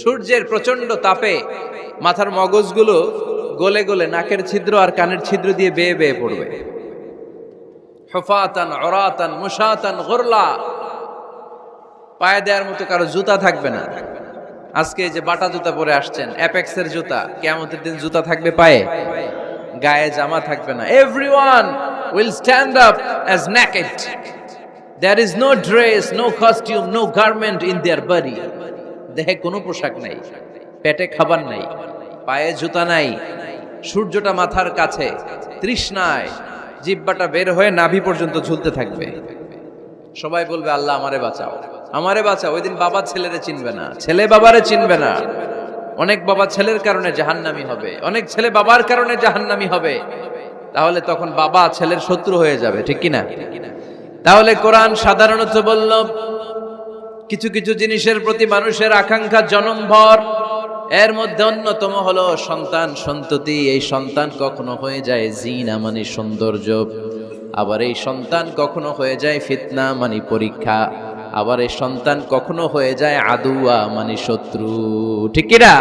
সূর্যের প্রচন্ড তাপে মাথার মগজগুলো গলে গলে নাকের ছিদ্র আর কানের ছিদ্র দিয়ে বেয়ে বেয়ে পড়বে। হুফাতান উরাতান মুশাতান গুরলা, পায়ে দেওয়ার মতো কারো জুতা থাকবে না। আজকে যে বাটা জুতা পরে আসছেন, অ্যাপেক্সের জুতা, কিয়ামতের দিন জুতা থাকবে পায়ে, গায়ে জামা থাকবে না। Everyone will stand up as naked. There is no dress, no costume, no garment in their body. দেহে কোনো পোশাক নাই, পেটে খাবার নাই, পায়ে জুতা নাই, সূর্যটা মাথার কাছে, তৃষ্ণায় জিহ্বাটা বের হয়ে নাভি পর্যন্ত ঝুলতে থাকবে। সবাই বলবে আল্লাহ আমারে বাঁচাও, আমারে বাঁচাও। ওই দিন বাবা ছেলেরে চিনবে না, ছেলে বাবারে চিনবে না। অনেক বাবা ছেলের কারণে জাহান্নামী হবে, অনেক ছেলে বাবার কারণে জাহান্নামী হবে। তাহলে তখন বাবা ছেলের শত্রু হয়ে যাবে, ঠিক কিনা? তাহলে কোরআন সাধারণত বলল কিছু কিছু জিনিসের প্রতি মানুষের আকাঙ্ক্ষা জনমভর, এর মধ্যে অন্যতম হলো সন্তান সন্ততি। এই সন্তান কখনো হয়ে যায় জিনা মানে সৌন্দর্য, আবার এই সন্তান কখনো হয়ে যায় ফিতনা মানে পরীক্ষা, আবার এই সন্তান কখনো হয়ে যায় আদুয়া মানে শত্রু, ঠিক কিনা?